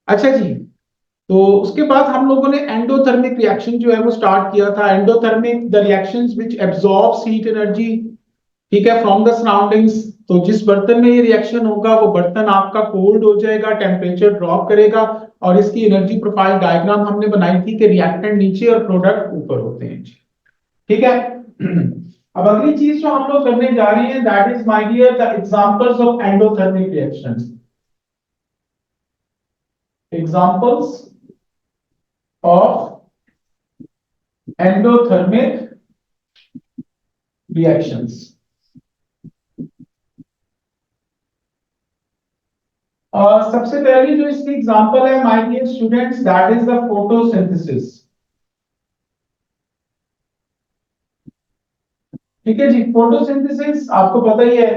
अच्छा जी। तो उसके बाद हम लोगों ने एंडोथर्मिक रिएक्शन जो है वो स्टार्ट किया था। Endothermic the reactions which absorbs heat energy, ठीक है, फ्रॉम द सराउंडिंग्स। तो जिस बर्तन में ये रिएक्शन होगा वो बर्तन आपका कोल्ड हो जाएगा, टेम्परेचर ड्रॉप करेगा, और इसकी एनर्जी प्रोफाइल डायग्राम हमने बनाई थी कि रिएक्टेंट नीचे और प्रोडक्ट ऊपर होते हैं जी। ठीक है। अब अगली चीज जो हम लोग करने जा रहे हैं, that is my dear the examples of endothermic reactions. Examples of endothermic reactions. सबसे पहली जो इसकी एग्जांपल है my dear students, that is the photosynthesis. ठीक है जी। फोटोसिंथेसिस आपको पता ही है,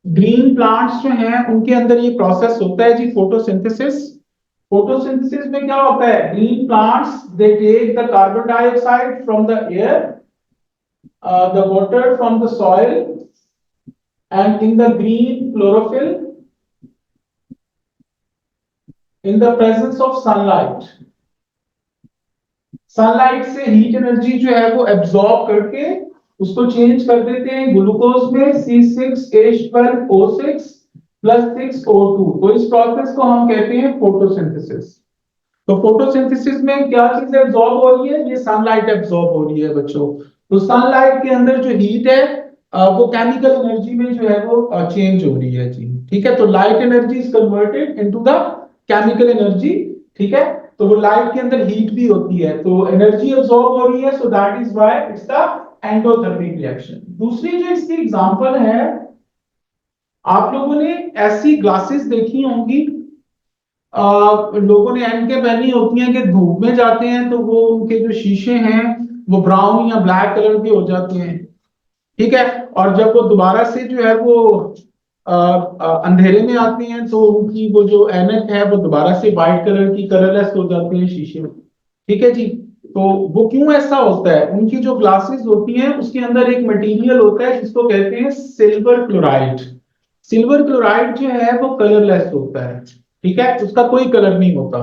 ग्रीन प्लांट्स जो हैं उनके अंदर ये प्रोसेस होता है जी, फोटोसिंथेसिस। फोटोसिंथेसिस में क्या होता है, green plants they take the carbon dioxide from the air, the water from the soil, and in the green chlorophyll, in the presence of sunlight, sunlight से हीट एनर्जी जो है वो एब्सॉर्ब करके उसको चेंज कर देते हैं ग्लूकोज में, C6H12O6 प्लस 6O2। तो इस प्रोसेस को हम कहते हैं फोटोसिंथेसिस। तो फोटोसिंथेसिस में क्या चीज एब्सॉर्ब हो रही है, ये सनलाइट एब्सॉर्ब हो रही है बच्चों। तो सनलाइट के अंदर जो हीट है वो केमिकल एनर्जी में जो है वो चेंज हो रही है जी। ठीक है। तो light energy is converted into the chemical energy. ठीक है। तो वो लाइट के अंदर हीट भी होती है, तो एनर्जी एब्सॉर्ब हो रही है, so that is why it's the endothermic reaction. दूसरी जो इसकी एग्जांपल है, आप लोगों ने ऐसी ग्लासेस देखी होंगी, लोगों ने एनके पहनी होती हैं कि धूप में जाते हैं तो वो उनके जो शीशे हैं वो ब्राउन या ब्लैक कलर के हो जाते हैं। ठीक है। और जब वो दोबारा से जो है वो अंधेरे में आते हैं तो उनकी वो जो ऐनक है वो दोबारा से व्हाइट कलर की कलरलेस हो जाते हैं शीशे में। ठीक है जी। तो वो क्यों ऐसा होता है, उनकी जो ग्लासेस होती हैं उसके अंदर एक मटेरियल होता है जिसको कहते हैं सिल्वर क्लोराइड। सिल्वर क्लोराइड जो है वो कलरलेस होता है। ठीक है। उसका कोई कलर नहीं होता।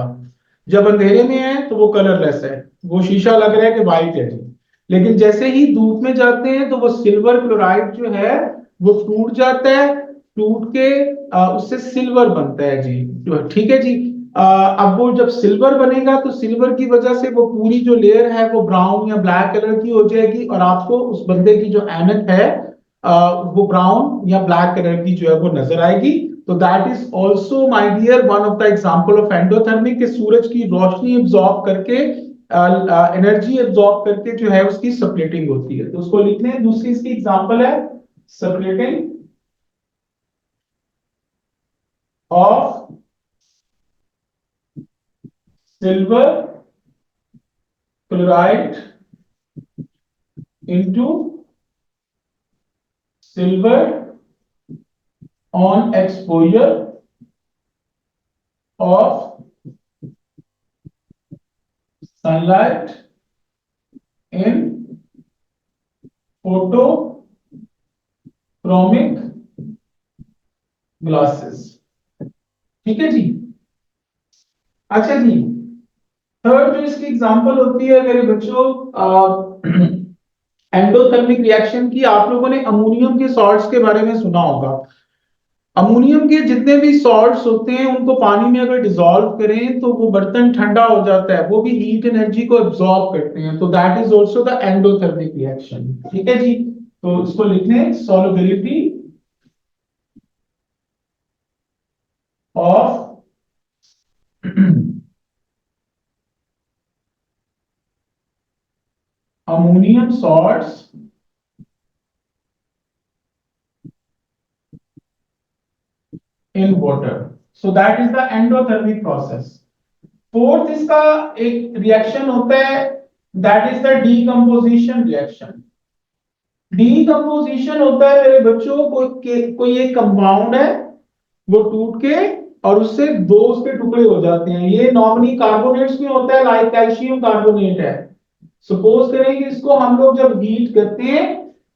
जब अंधेरे में है तो वो कलरलेस है, वो शीशा लग रहा है कि व्हाइट है जी। लेकिन जैसे ही धूप में जाते हैं तो वो सिल्वर क्लोराइड जो है वो टूट जाता है, टूट के उससे सिल्वर बनता है जी। ठीक है जी। अब वो जब सिल्वर बनेगा तो सिल्वर की वजह से वो पूरी जो लेयर है वो ब्राउन या ब्लैक कलर की हो जाएगी, और आपको उस बंदे की जो ऐनक है वो ब्राउन या ब्लैक कलर की जो है वो नजर आएगी। तो that is also my dear one of the example of endothermic, कि सूरज की रोशनी एब्जॉर्ब करके एनर्जी एब्जॉर्ब करके जो है उसकी स्प्लिटिंग होती है। तो उसको लिख लें। दूसरी इसकी एग्जांपल है splitting of silver chloride into silver on exposure of sunlight in photochromic glasses. ठीक है जी। अच्छा जी। थर्ड जो इसकी एग्जांपल होती है मेरे बच्चों, एंडोथर्मिक रिएक्शन की, आप लोगों ने अमोनियम के सॉल्ट्स के बारे में सुना होगा। अमोनियम के जितने भी सॉल्ट्स होते हैं उनको पानी में अगर डिसॉल्व करें तो वो बर्तन ठंडा हो जाता है, वो भी हीट एनर्जी को एब्सॉर्ब करते हैं। तो that is also the endothermic reaction. ठीक है जी। तो इसको लिखने solubility of ammonium salts in water, so that is the endothermic process. Fourth इसका एक रिएक्शन होता है, that is the decomposition reaction. Decomposition होता है मेरे बच्चों, कोई एक कंपाउंड है वो टूट के और उससे दो उसके टुकड़े हो जाते हैं। ये नॉर्मली कार्बोनेट्स में होता है, लाइक कैल्शियम कार्बोनेट है। सपोज करें कि इसको हम लोग जब हीट करते हैं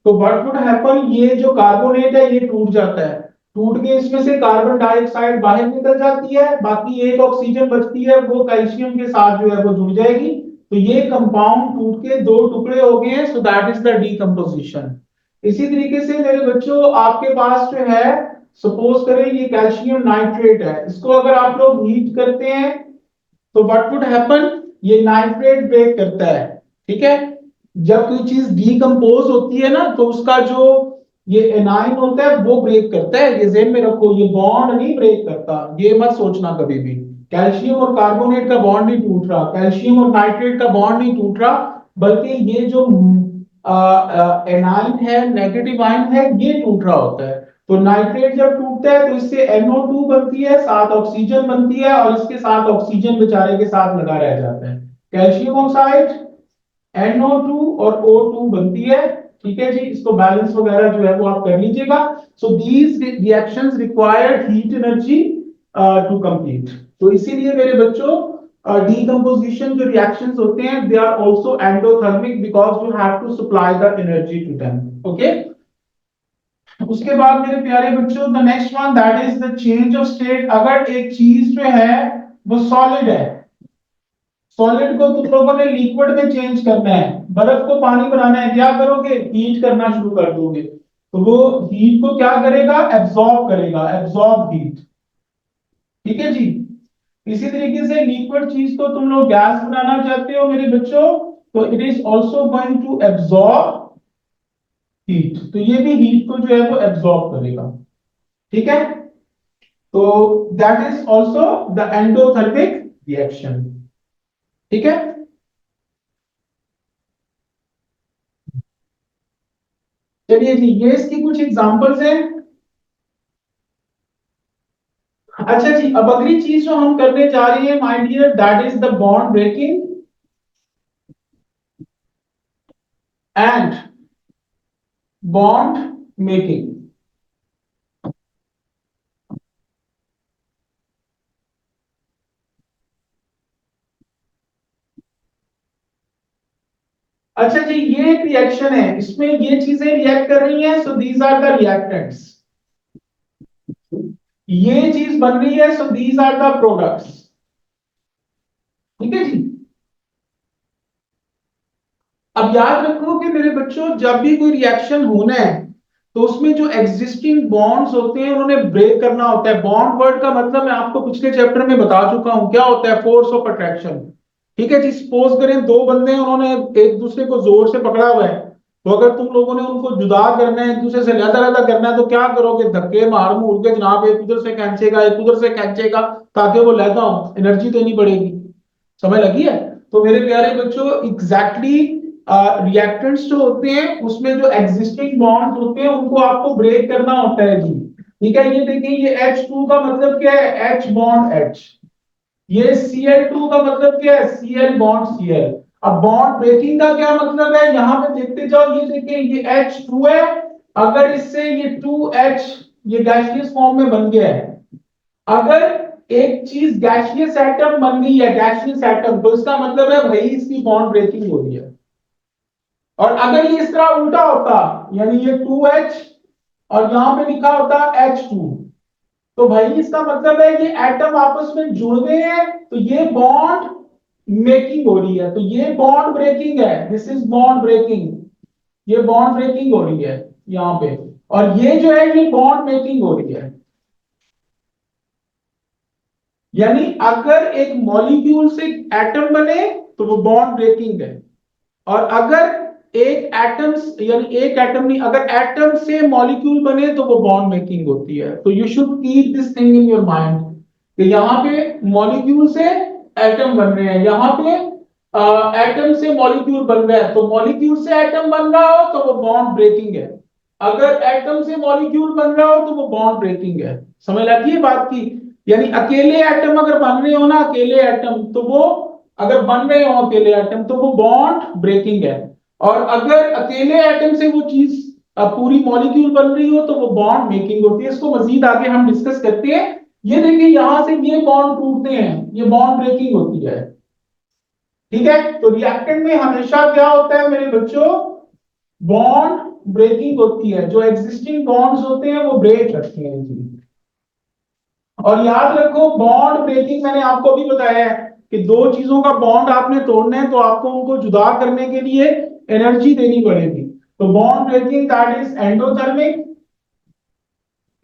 तो व्हाट वुड हैपन, ये जो कार्बोनेट है ये टूट जाता है, टूट के इसमें से कार्बन डाइऑक्साइड बाहर निकल जाती है, बाकी एक ऑक्सीजन बचती है, वो कैल्शियम के साथ जो है वो जुड़ जाएगी। तो ये कंपाउंड टूट के दो टुकड़े हो गए हैं, so that is the decomposition. इसी तरीके से मेरे बच्चों आपके पास जो है, सपोज करें ये कैल्शियम नाइट्रेट है, इसको अगर आप लोग हीट करते हैं तो व्हाट वुड हैपन, ये नाइट्रेट ब्रेक करता है। ठीक है, जब कोई चीज डीकंपोज होती है ना तो उसका जो ये एनाइन होता है वो ब्रेक करता है, ये ज़हन में रखो, ये बॉन्ड नहीं ब्रेक करता, ये मत सोचना कभी भी। कैल्शियम और कार्बोनेट का बॉन्ड नहीं टूट रहा, कैल्शियम और नाइट्रेट का बॉन्ड नहीं टूट रहा, बल्कि ये जो एनाइन है, नेगेटिव आयन है, ये टूट रहा होता है। तो नाइट्रेट जब टूटता है तो इससे NO2 बनती है, साथ ऑक्सीजन बनती है, और इसके साथ ऑक्सीजन बेचारे के साथ लगा रह जाता है, कैल्शियम ऑक्साइड NO2 और O2 बनती है। ठीक है जी, इसको बैलेंस वगैरह जो है वो आप कर लीजिएगा। So these reactions require heat energy to complete. तो इसीलिए मेरे बच्चों डीकंपोजिशन जो रिएक्शंस होते हैं they are also endothermic because you have to supply the energy to them. Okay, उसके बाद मेरे प्यारे बच्चों the next one that is the change of state. अगर एक चीज जो है वो सॉलिड है, सॉलिड को तुम लोगों ने लिक्विड में चेंज करना है, बर्फ को पानी बनाना है, क्या करोगे, हीट करना शुरू कर दोगे, तो वो हीट को क्या करेगा, एब्जॉर्ब करेगा, एब्जॉर्ब हीट। ठीक है जी, इसी तरीके से लिक्विड चीज को तुम लोग गैस बनाना चाहते हो मेरे बच्चों, तो it is also going to absorb heat, तो ये भी हीट को जो है वो एब्जॉर्ब करेगा। ठीक है, तो that is also the endothermic reaction. ठीक है, चलिए जी, ये इसकी कुछ एग्जांपल्स हैं। अच्छा जी, अब अगली चीज जो हम करने जा रहे हैं my dear, that is the bond breaking and bond making. अच्छा जी, ये एक रिएक्शन है, इसमें ये चीजें रिएक्ट कर रही हैं, so these are the reactants. ये चीज बन रही है, so these are the products. ठीक है जी, अब याद रखो कि मेरे बच्चों जब भी कोई रिएक्शन होना है तो उसमें जो एग्जिस्टिंग बॉन्ड्स होते हैं उन्होंने ब्रेक करना होता है। बॉन्ड वर्ड का मतलब मैं आपको पिछले चैप्टर में बता चुका हूं, क्या होता है, फोर्स ऑफ अट्रैक्शन। ठीक है जी, सपोज करें दो बंदे हैं, उन्होंने एक दूसरे को जोर से पकड़ा हुआ है, तो अगर तुम लोगों ने उनको जुदा करना है, एक दूसरे से लदा लदा करना है, तो क्या करोगे, धक्के मार मूर के जनाब, एक उधर से खींचेगा एक उधर से खींचेगा, ताकि वो लदा हो, एनर्जी देनी पड़ेगी। समझ लगी है? तो मेरे प्यारे बच्चों एग्जैक्टली रिएक्टेंट्स जो होते हैं उसमें जो एग्जिस्टिंग बॉन्ड्स होते हैं उनको आपको ब्रेक करना होता है जी। ठीक है, ये देखिए, ये H2 का मतलब क्या है, H बॉन्ड H। ये Cl2 का मतलब क्या है, Cl बॉन्ड Cl। अब बॉन्ड ब्रेकिंग का क्या मतलब है, यहां पे देखते जाओ, ये देखिए ये H2 है, अगर इससे ये 2H ये गैसियस फॉर्म में बन गया है। अगर एक चीज गैसियस एटम बन गई है, गैसियस एटम, तो इसका मतलब है भाई इसकी बॉन्ड ब्रेकिंग हो रही है। और अगर ये इस तरह उल्टा होता, यानी ये 2H और यहां पे लिखा होता H2, तो भाई इसका मतलब है ये एटम आपस में जुड़ गए हैं, तो ये बॉन्ड मेकिंग हो रही है, तो ये बॉन्ड ब्रेकिंग है, दिस इज बॉन्ड ब्रेकिंग, ये बॉन्ड ब्रेकिंग हो रही है यहाँ पे। और ये जो है ये बॉन्ड मेकिंग हो रही है। यानी अगर एक मॉलिक्यूल से एटम बने तो वो बॉन्ड ब्रेकिंग है, और अगर एक एटम, यानी एक एटम नहीं, अगर एटम से मॉलिक्यूल बने तो वो बॉन्ड मेकिंग होती है। तो you should keep this thing in your mind कि यहाँ पे मॉलिक्यूल से एटम बन रहे हैं, यहाँ पे एटम से मॉलिक्यूल बन रहा है, तो मॉलिक्यूल से एटम बन रहा हो तो वो बॉन्ड ब्रेकिंग है, अगर एटम से मॉलिक्यूल बन रहा हो तो वो बॉन्ड ब्रेकिंग है। समझ आती है बात की? यानी अकेले एटम अगर बन रहे हो ना, अकेले एटम, तो वो अगर बन रहे हो अकेले एटम तो वो बॉन्ड ब्रेकिंग है, और अगर अकेले एटम से वो चीज पूरी मॉलिक्यूल बन रही हो तो वो बॉन्ड मेकिंग होती है। इसको मजीद आगे हम डिस्कस करते हैं। ये देखिए, यहां से ये बॉन्ड टूटते हैं, ये बॉन्ड ब्रेकिंग होती है। ठीक है, तो रिएक्टेंट में हमेशा क्या होता है मेरे बच्चों, बॉन्ड ब्रेकिंग होती है, जो एग्जिस्टिंग बॉन्ड्स होते हैं वो ब्रेक करते हैं जी। और याद रखो बॉन्ड ब्रेकिंग मैंने आपको भी बताया है कि दो चीजों का बॉन्ड आपने तोड़ना है तो आपको उनको जुदा करने के लिए एनर्जी देनी पड़ेगी। तो bond breaking that is endothermic.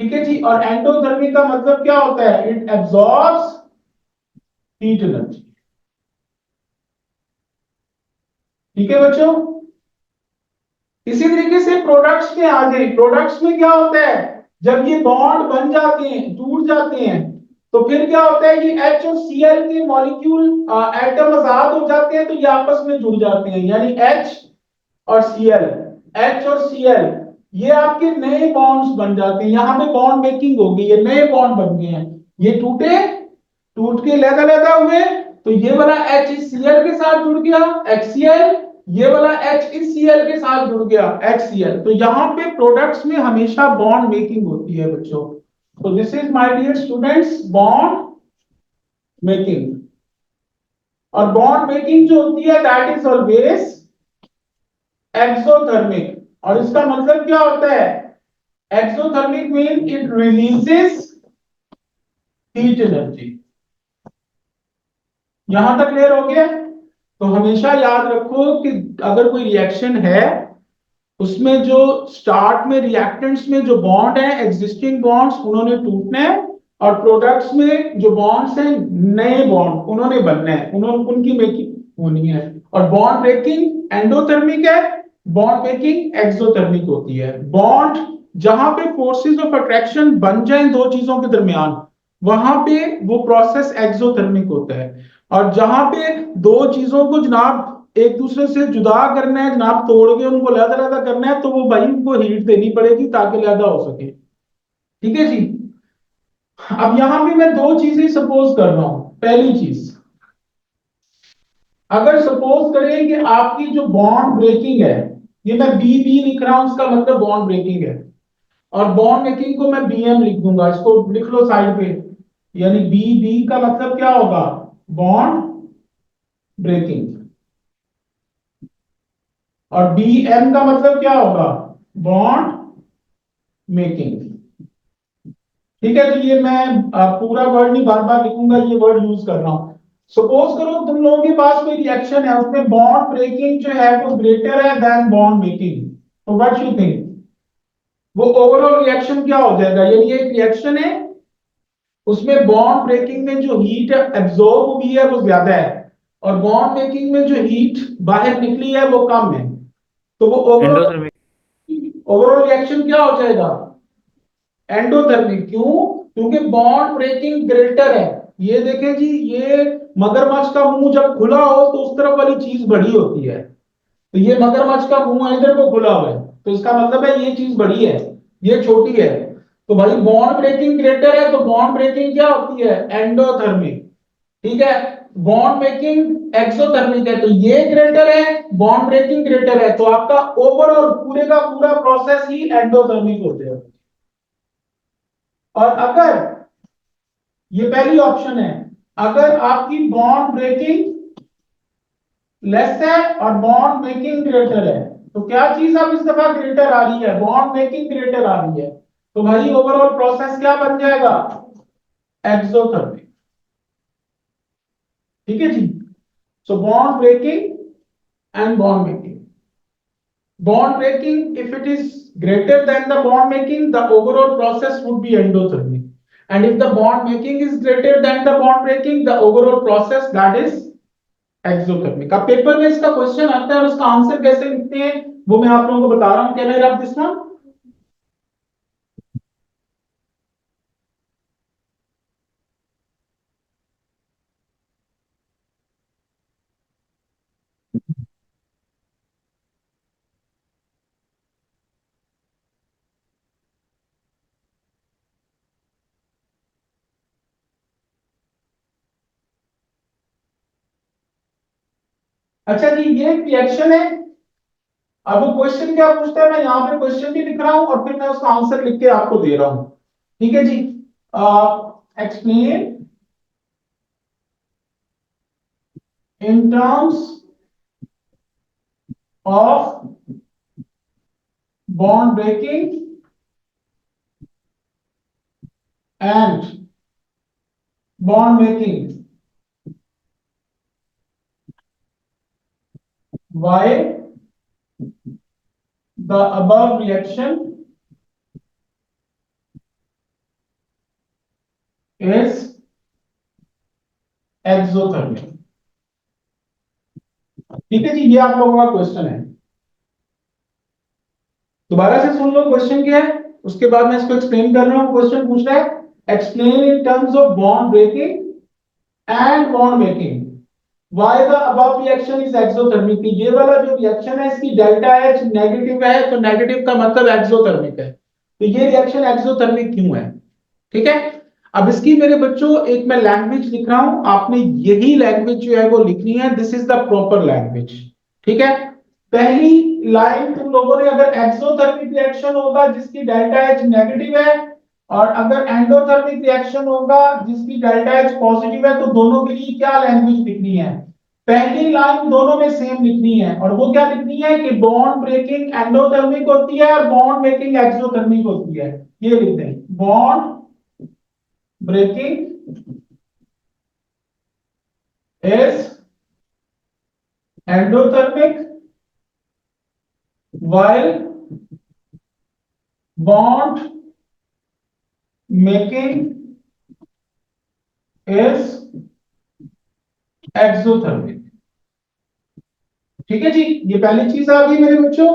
ठीक है जी। और एंडोथर्मिक का मतलब क्या होता है? It absorbs heat energy. ठीक है बच्चों। इसी तरीके से प्रोडक्ट्स में आ गए। प्रोडक्ट्स में क्या होता है? जब ये बॉन्ड बन जाते हैं, टूट जाते हैं, तो फिर क्या होता है कि H और Cl के मॉलिक्यूल एटम आजाद हो जाते हैं, तो ये आपस में जुड़ जाते हैं, यानी H और Cl, H और Cl ये आपके नए बॉन्ड्स बन जाते हैं। यहां पे बॉन्ड मेकिंग होगी, ये नए बॉन्ड बन गए हैं। ये टूटे, टूट के लहदा लहदा हुए, तो ये वाला H इस Cl के साथ जुड़ गया HCl, ये वाला H इस Cl के साथ जुड़ गया HCl। तो यहाँ पे प्रोडक्ट्स में हमेशा बॉन्ड मेकिंग होती है बच्चों। तो this is my dear students bond making. और बॉन्ड मेकिंग जो होती है दैट इज ऑलवेज एक्सोथर्मिक। और इसका मतलब क्या होता है? Exothermic mean it releases heat energy. यहां तक क्लियर हो गया? तो हमेशा याद रखो कि अगर कोई रिएक्शन है उसमें जो स्टार्ट में रिएक्टेंट्स में जो बॉन्ड है एग्जिस्टिंग बॉन्ड्स उन्होंने टूटना है, और प्रोडक्ट्स में जो बॉन्ड्स हैं नए बॉन्ड उन्होंने बनना है, उन्होंने उनकी मेकिंग होनी है। और बॉन्ड ब्रेकिंग एंडोथर्मिक है, बॉन्ड ब्रेकिंग एक्सोथर्मिक होती है। बॉन्ड जहां पे फोर्सेस ऑफ अट्रैक्शन बन जाए दो चीजों के दरमियान, वहां पे वो प्रोसेस एक्सोथर्मिक होता है। और जहां पे दो चीजों को जनाब एक दूसरे से जुदा करना है जनाब, तोड़ के उनको लहदा लहदा करना है, तो वो भाई उनको हीट देनी पड़ेगी ताकि लहदा हो सके। ठीक है जी। अब यहां पे मैं दो चीजें सपोज कर रहा हूं। पहली चीज, अगर सपोज करें कि आपकी जो बॉन्ड ब्रेकिंग है, ये मैं बी बी लिख रहा हूं, इसका मतलब बॉन्ड ब्रेकिंग है, और बॉन्ड मेकिंग को मैं बीएम लिख दूंगा, इसको लिख लो साइड पे। यानी बी बी का मतलब क्या होगा? Bond breaking. और बी एम का मतलब क्या होगा? Bond making. ठीक है। तो ये मैं पूरा वर्ड नहीं बार बार लिखूंगा, ये वर्ड यूज कर रहा हूं। सपोज करो तुम लोगों के पास कोई रिएक्शन है, उसमें बॉन्ड ब्रेकिंग जो है वो ग्रेटर है देन बॉन्ड मेकिंग, तो व्हाट यू थिंक वो ओवरऑल रिएक्शन क्या हो जाएगा? यानी एक रिएक्शन है, उसमें बॉन्ड ब्रेकिंग में जो हीट एब्जॉर्ब हुई है वो ज्यादा है, और बॉन्ड मेकिंग में जो हीट बाहर निकली है वो कम है, तो वो ओवरऑल एंडोथर्मिक। ओवरऑल रिएक्शन क्या हो जाएगा? एंडोथर्मिक। क्यों? क्योंकि बॉन्ड ब्रेकिंग ग्रेटर है। ये देखें जी, ये मगरमच्छ का मुंह जब खुला हो तो उस तरफ वाली चीज बड़ी होती है, तो ये मगरमच्छ का मुंह इधर को खुला हुआ है, तो इसका मतलब है ये चीज बड़ी है, ये छोटी है। तो भाई बॉन्ड ब्रेकिंग ग्रेटर है, तो बॉन्ड ब्रेकिंग क्या होती है? एंडोथर्मिक। ठीक है। बॉन्ड मेकिंग एक्सोथर्मिक है, तो ये ग्रेटर है, बॉन्ड ब्रेकिंग ग्रेटर है, तो आपका ओवरऑल पूरे का पूरा प्रोसेस ही एंडोथर्मिक हो जाएगा। और अगर ये पहली ऑप्शन है, अगर आपकी बॉन्ड ब्रेकिंग लेस है और बॉन्ड मेकिंग ग्रेटर है, तो क्या चीज अब इस दफा ग्रेटर आ रही है? बॉन्ड मेकिंग ग्रेटर आ रही है, तो भाई ओवरऑल प्रोसेस क्या बन जाएगा? एक्सोथर्मिक। ठीक है जी। So bond breaking and bond making. Bond breaking, if it is greater than the bond making, the overall process would be endothermic. And if the bond making is greater than the bond breaking, the overall process that is exothermic. अब paper में इसका question आता है और उसका answer कैसे लिखते हैं वो मैं आप लोगों को बता रहा हूं। Can I rub this one? अच्छा जी, ये एक रिएक्शन है। अब वो क्वेश्चन क्या पूछता है, मैं यहाँ पे क्वेश्चन भी लिख रहा हूं और फिर मैं उसका आंसर लिख के आपको दे रहा हूं। ठीक है जी। Explain in terms of bond breaking and bond making while the above reaction is exothermic। ठीक है जी, ये आप लोगों का क्वेश्चन है। दोबारा से सुन लो क्वेश्चन क्या है, उसके बाद मैं इसको एक्सप्लेन कर रहा हूं। क्वेश्चन पूछ रहा है explain in terms of bond breaking and bond making why the above reaction is exothermic. ये वाला जो रिएक्शन है इसकी डेल्टा एच नेगेटिव है, तो नेगेटिव का मतलब एक्सोथर्मिक है, तो ये रिएक्शन एक्सोथर्मिक क्यों है। ठीक है, अब इसकी मेरे बच्चों एक मैं लैंग्वेज लिख रहा हूं, आपने यही लैंग्वेज जो है वो लिखनी है, this is the proper language. ठीक है, पहली लाइन तुम लोगों ने, अगर एक्सोथर्मिक रिएक्शन होगा जिसकी डेल्टा एच नेगेटिव है, और अगर एंडोथर्मिक रिएक्शन होगा जिसकी डेल्टा एच पॉजिटिव है, तो दोनों के लिए क्या लैंग्वेज लिखनी है, पहली लाइन दोनों में सेम लिखनी है। और वो क्या लिखनी है कि बॉन्ड ब्रेकिंग एंडोथर्मिक होती है और बॉन्ड मेकिंग एक्सोथर्मिक होती है। ये लिख दें, bond breaking is endothermic while bond making is exothermic। ठीक है जी, ये पहली चीज आ गई मेरे बच्चों।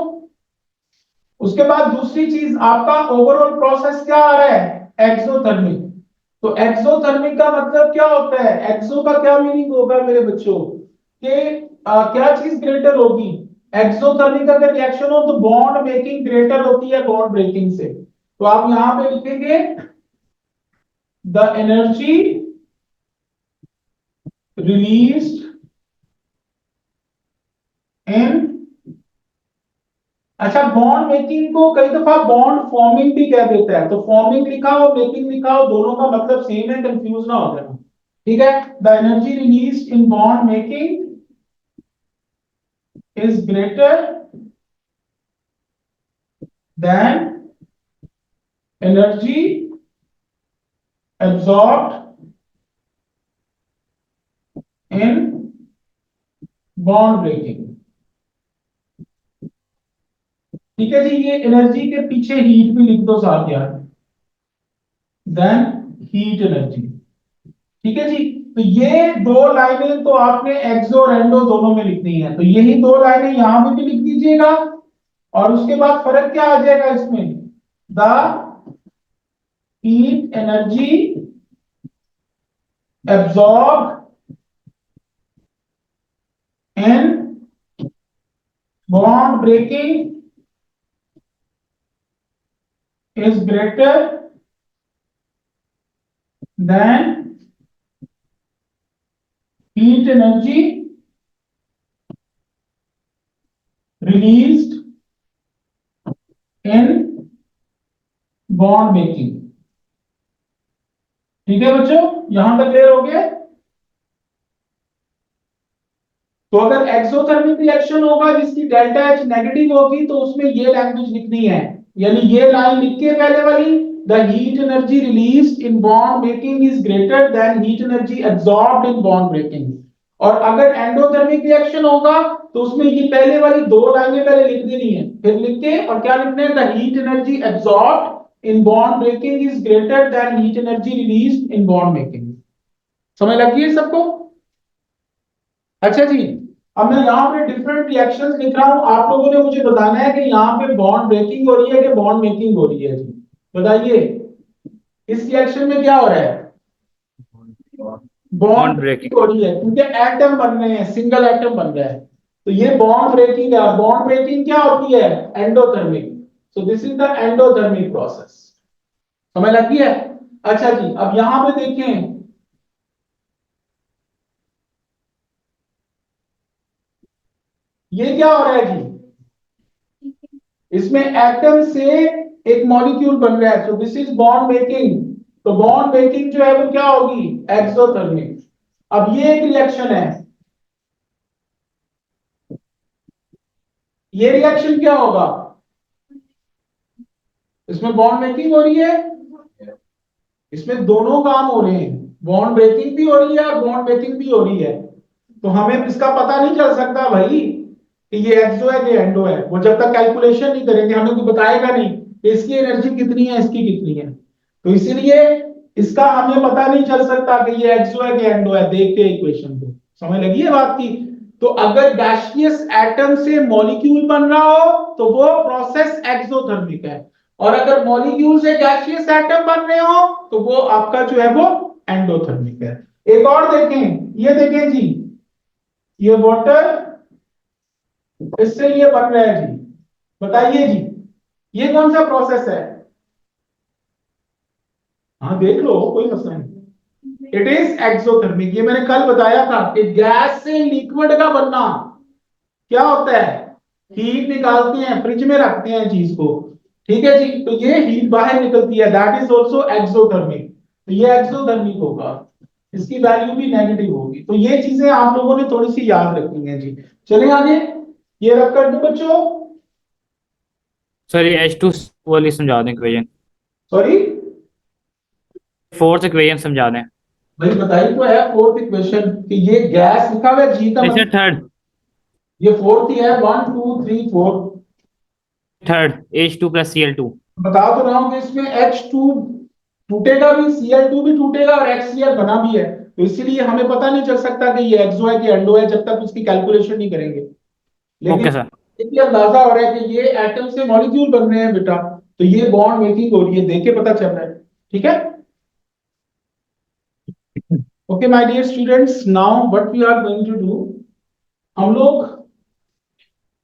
उसके बाद दूसरी चीज, आपका ओवरऑल प्रोसेस क्या आ रहा है, एक्सोथर्मिक। तो एक्सोथर्मिक का मतलब क्या होता है, एक्सो का क्या मीनिंग होगा मेरे बच्चों कि क्या चीज ग्रेटर होगी, एक्सोथर्मिक अगर रिएक्शन हो तो बॉन्ड मेकिंग ग्रेटर होती है बॉन्ड ब्रेकिंग से। तो आप यहां पे लिखेंगे द एनर्जी रिलीज्ड इन, अच्छा बॉन्ड मेकिंग को कई दफा बॉन्ड फॉर्मिंग भी कह देता है, तो फॉर्मिंग लिखा हो मेकिंग लिखा हो दोनों का मतलब सेम है, कंफ्यूज ना हो जाना। ठीक है, the energy released in bond making is greater than energy absorbed in bond breaking। ठीक है जी, ये एनर्जी के पीछे हीट भी लिख दो साथ यार, देन हीट एनर्जी। ठीक है जी, तो ये दो लाइनें तो आपने एक्सो और एंडो दोनों में लिखनी है, तो यही दो लाइनें यहां पे भी लिख दीजिएगा। और उसके बाद फर्क क्या आ जाएगा इसमें, the heat energy absorb in bond breaking is greater than heat energy released in bond making। ठीक है बच्चों, यहां तक क्लियर हो गया। तो अगर एक्सोथर्मिक रिएक्शन होगा जिसकी डेल्टा एच नेगेटिव होगी तो उसमें ये लैंग्वेज लिखनी है, यानी ये लाइन लिख के पहले वाली, the heat energy released in bond making is greater than heat energy absorbed in bond breaking. और अगर एंडोथर्मिक रिएक्शन होगा तो उसमें ये पहले वाली दो लाइनें पहले लिख देनी है, फिर लिख के और क्या लिखना है, the heat energy absorbed in bond breaking is greater than heat energy released in bond making. समझ लगी है सबको। अच्छा जी, अब मैं यहाँ पे डिफरेंट रिएक्शंस लिख रहा हूँ, आप लोगों ने मुझे बताना है कि यहाँ पे बॉन्ड ब्रेकिंग हो रही है कि बॉन्ड मेकिंग हो रही है जी, बताइए इस रिएक्शन में क्या हो रहा है, बॉन्ड ब्रेकिंग हो रही है क्योंकि एटम बन रहे हैं, सिंगल एटम बन रहा है, तो ये बॉन्ड ब्रेकिंग है। बॉन्ड ब्रेकिंग क्या होती है, endothermic, so this is the endothermic process. समझ लगी है। अच्छा जी, अब यहां पे देखें, ये क्या हो रहा है जी, इसमें एटम से एक मॉलिक्यूल बन रहा है, तो दिस इज बॉन्ड मेकिंग। तो बॉन्ड मेकिंग जो है वो क्या होगी, एक्सोथर्मिक। अब ये एक रिएक्शन है, ये रिएक्शन क्या होगा, इसमें बॉन्ड मेकिंग हो रही है, इसमें दोनों काम हो रहे हैं, बॉन्ड ब्रेकिंग भी हो रही है और बॉन्ड मेकिंग भी हो रही है। तो हमें इसका पता नहीं चल सकता भाई कि ये एक्सो है कि एंडो है, वो जब तक कैलकुलेशन नहीं करेंगे हमें कोई बताएगा नहीं कि इसकी एनर्जी कितनी है, इसकी कितनी है। तो इसीलिए इसका हमें पता नहीं चल सकता कि ये एक्सो है कि एंडो है देख के इक्वेशन को। समझ लगी है बात की? तो अगर गैसियस एटम से मॉलिक्यूल बन रहा हो तो वो प्रोसेस एक्सोथर्मिक है, और अगर मॉलिक्यूल से गैसियस एटम बन रहे हो तो वो आपका जो है वो एंडोथर्मिक है। एक और देखें, ये देखें जी, ये वाटर, इससे ये बन रहा है जी, बताइए जी ये कौन सा प्रोसेस है? हाँ देख लो, कोई मसला नहीं, इट इज एक्सोथर्मिक। ये मैंने कल बताया था कि गैस से लिक्विड का बनना क्या होता है, हीट निकालते हैं, फ्रिज में रखते हैं चीज को, ठीक है जी, तो ये हीट बाहर निकलती है, दैट इज ऑल्सो एक्सोथर्मिक। तो ये एक्सोथर्मिक होगा, इसकी वैल्यू भी नेगेटिव होगी। तो ये चीजें आप लोगों ने थोड़ी सी याद रखनी है जी। चलिए आगे, ये रख कर दो बच्चों। सर ये H2 वाली समझा दें इक्वेशन, सॉरी, फोर्थ इक्वेशन समझा दें। भाई बताइए तो है फोर्थ इक्वेशन कि ये गैस लिखा हुआ है जी का अच्छा मतलब, थर्ड, ये फोर्थ ही है, 1 2 3 4। Third H2 + Cl2। बता तो रहा हूं कि इसमें H2 टूटेगा भी, Cl2 भी टूटेगा और HCl बना भी है। तो इसीलिए हमें पता नहीं चल सकता कि ये एक्सो है कि एंडो है जब तक उसकी कैलकुलेशन नहीं करेंगे। लेकिन ओके सर। इसलिए अंदाजा हो रहा है कि ये एटम से मॉलिक्यूल बन रहे हैं बेटा, तो ये बॉन्ड मेकिंग हो रही है, देख के पता चल रहा है। ठीक है, okay my dear students, now what we are going to do, हम लोग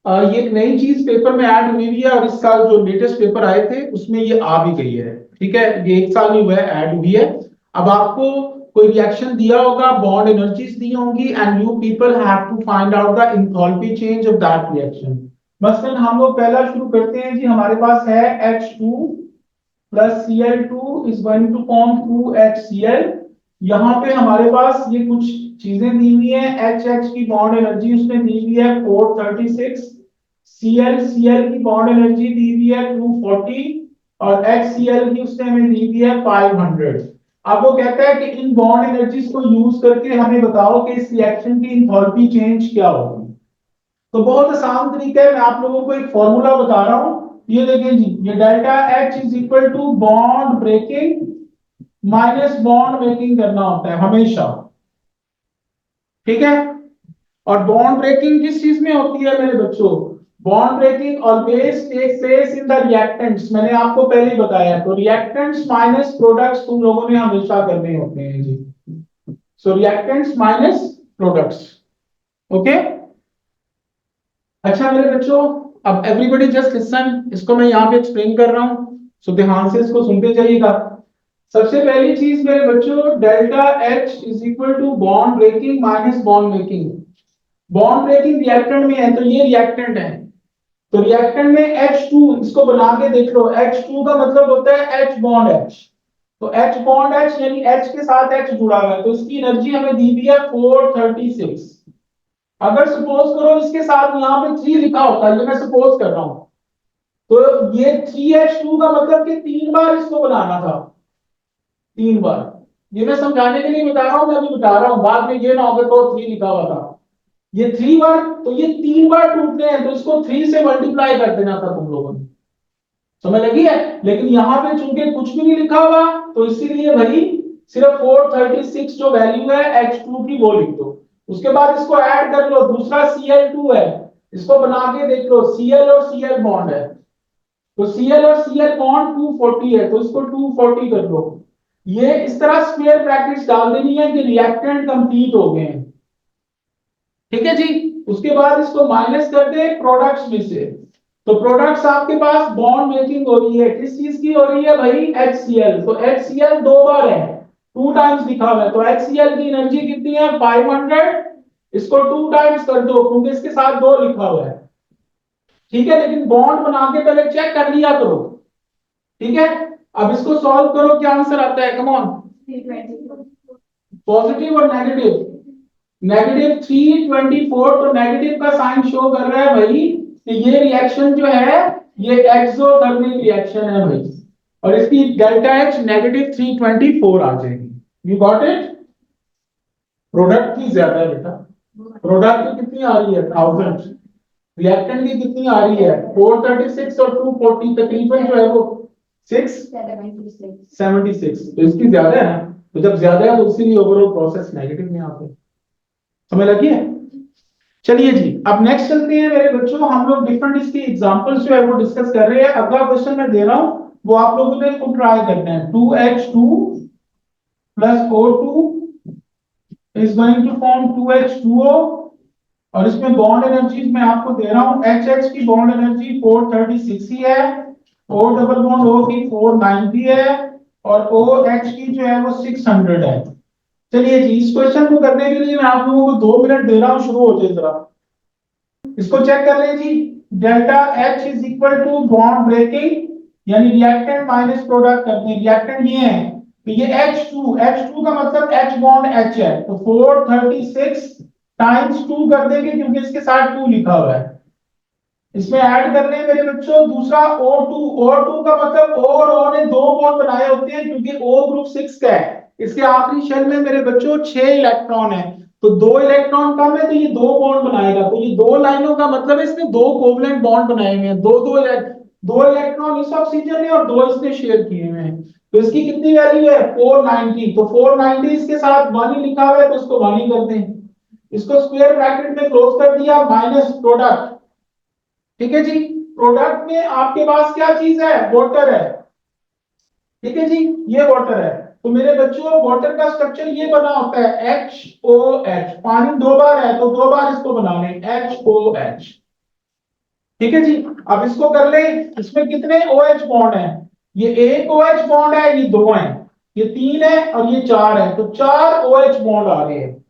ये एक नई चीज पेपर में ऐड हुई हुई है, और इस साल जो लेटेस्ट पेपर आए थे उसमें ये आ भी गई है। ठीक है, ये एक साल ही हुआ है ऐड हुई है। अब आपको कोई रिएक्शन दिया होगा, बॉन्ड एनर्जीज दी होंगी, and you people have to find out the enthalpy change of that reaction. मसलन हम लोग पहला शुरू करते हैं जी, हमारे पास है H2 plus Cl2 is going to form 2HCl। यहाँ पे हमारे पास ये कुछ चीजें दी हुई है, HH की बॉन्ड एनर्जी उसने दी हुई है 436, Cl की बॉन्ड एनर्जी दी हुई है 240, और HCl की उसने हमें दी हुई है 500। अब वो कहता है कि इन बॉन्ड एनर्जीज को यूज करके हमें बताओ कि इस रिएक्शन की एंथैल्पी चेंज क्या होगी। तो बहुत आसान तरीका है, मैं आप लोगों को एक फॉर्मूला बता रहा हूं। ये देखिए जी, ये delta H is equal to bond breaking minus bond making करना होता है हमेशा। ठीक है, और बॉन्ड ब्रेकिंग किस चीज में होती है मेरे बच्चों? Bond breaking always take place in the reactants, मैंने आपको पहले ही बताया। तो रिएक्टेंट्स माइनस प्रोडक्ट्स तुम लोगों ने हमेशा करने होते हैं जी। सो रिएक्टेंट्स माइनस प्रोडक्ट्स, ओके। अच्छा मेरे बच्चों, अब एवरीबॉडी जस्ट लिसन, इसको मैं यहाँ पे एक्सप्लेन कर रहा हूँ, सो ध्यान से इसको सुनते जाइएगा। सबसे पहली चीज मेरे बच्चों, delta H is equal to bond breaking minus bond making. Bond breaking reactant में है, तो ये रिएक्टेंट है, तो रिएक्टेंट में H2, इसको बना के देख लो, H2 का मतलब होता है H बॉन्ड H। तो H बॉन्ड H यानी H के साथ H जुड़ा हुआ है, तो इसकी एनर्जी हमें दी हुई है 436। अगर सपोज करो इसके साथ यहाँ पे 3 लिखा होता है, ये मैं सपोज कर रहा हूं, तो ये 3H2 का मतलब कि 3 बार इसको बनाना था, 3 बार। ये मैं समझाने के लिए बता रहा हूं, मैं अभी बता रहा हूं, बाद में ये ना होगा तो 3 लिखा हुआ था। ये 3 बार, तो ये 3 बार टूटते हैं, तो इसको 3 से मल्टीप्लाई कर देना था तुम लोगों ने। समझ लगी है? लेकिन यहाँ पे चूंकि कुछ भी नहीं लिखा हुआ, तो इसीलिए भाई सिर्फ 436 जो वैल्यू है H2 की वो लिख दो। उसके बाद इसको ऐड कर लो, दूसरा Cl2 है, इसको बना के देख लो, Cl और Cl बॉन्ड है, तो Cl और Cl बॉन्ड 240 है, तो इसको 240 कर लो। ये इस तरह स्क्वायर ब्रैकेट्स डाल देनी है कि रिएक्टेंट कंप्लीट हो गए हैं। ठीक है जी, उसके बाद इसको माइनस कर दे प्रोडक्ट्स में से। तो प्रोडक्ट्स आपके पास बॉन्ड मेकिंग हो रही है, किस चीज की हो रही है भाई? HCl। तो HCl 2 बार है, 2 टाइम्स लिखा हुआ है, तो HCl की एनर्जी कितनी है? 500। इसको 2 टाइम्स कर दो क्योंकि इसके साथ 2 लिखा हुआ है। ठीक है, लेकिन बॉन्ड बना के पहले चेक कर लिया करो। ठीक है, अब इसको सॉल्व करो, क्या आंसर आता है? कम ऑन, पॉजिटिव और नेगेटिव। -324, तो नेगेटिव का साइन शो कर रहा है भाई कि ये रिएक्शन जो है ये एक्सोथर्मिक रिएक्शन है भाई, और इसकी डेल्टा एच -324 आ जाएगी। You got it. प्रोडक्ट की ज्यादा है बेटा, प्रोडक्ट की कितनी आ रही है 1000, रिएक्टेंट की कितनी आ रही है 436 और 240, तकरीबन जो है वो 676, तो इसकी ज्यादा है ना, तो जब ज्यादा है तो इसीलिए ओवरऑल प्रोसेस नेगेटिव में आते हैं। समझ लगी है। चलिए जी, अब नेक्स्ट चलते हैं मेरे बच्चों, हम लोग डिफरेंट इसकी एग्जांपल्स जो है वो डिस्कस कर रहे हैं। अगला क्वेश्चन मैं दे रहा हूं, वो आप लोगों ने खुद ट्राई करना है। 2H2 plus O2 is going to form 2H2O, और इसमें बॉन्ड एनर्जीज मैं आपको दे रहा हूं। HH की बॉन्ड एनर्जी 436 ही है, O डबल बॉन्ड O की 490 है, और OH की जो है वो 600 है। चलिए जी, इस क्वेश्चन को करने के लिए मैं आप लोगों को 2 मिनट दे रहा हूं, शुरू हो जाए जरा। इसको चेक कर लें जी। Delta H is equal to bond breaking, यानी रिएक्टेंट माइनस प्रोडक्ट करते हैं। रिएक्टेंट ये है, तो ये H2 का मतलब H बॉन्ड H है, तो 436 टाइम्स 2 कर देंगे क्योंकि इसके साथ 2 लिखा हुआ है। इसमें ऐड कर लें मेरे बच्चों दूसरा O2 का मतलब O और O ने 2 बॉन्ड बनाए होते हैं क्योंकि O ग्रुप 6 का है। इसके आखिरी शेल में मेरे बच्चों 6 इलेक्ट्रॉन है, तो 2 इलेक्ट्रॉन कम है, तो ये 2 बॉन्ड बनाएगा। तो ये 2 लाइनों का मतलब है इसने 2 कोवलेंट बॉन्ड बनाए हुए हैं, दो इलेक्ट्रॉन इस ऑक्सीजन ने और 2 इसने शेयर किए हुए हैं। तो इसकी कितनी वैल्यू है 490, तो 490 इसके साथ 1 ही लिखा हुआ है, तो इसको 1 ही कर दें। इसको स्क्वायर ब्रैकेट में क्लोज कर दिया, माइनस प्रोडक्ट। ठीक है जी, प्रोडक्ट में आपके पास क्या चीज है, वाटर है। ठीक है जी, ये वाटर है। तो मेरे बच्चों वाटर का स्ट्रक्चर ये बना होता है HOH, पानी 2 बार है तो 2 बार इसको बना लें HOH। ठीक है जी, अब इसको कर ले। इसमें कितने OH बॉन्ड है, ये एक OH बॉन्ड है, ये 2 है, ये 3 है और ये 4 है, तो 4 OH बॉन्ड आ रहे हैं।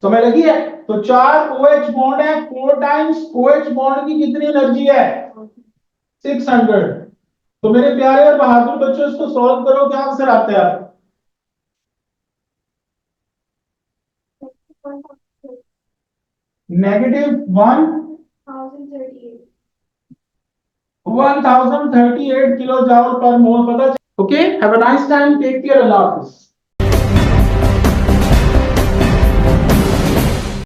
समझ लगी है। तो 4 OH बॉन्ड है, 4 टाइम्स OH बॉन्ड की कितनी एनर्जी है 600। तो मेरे प्यारे और बहादुर बच्चों इसको सॉल्व करो, क्या आंसर आता है आप? -1 1038 किलो जूल पर मोल, पता। Okay, have a nice time, take care, अल्लाह हाफिज।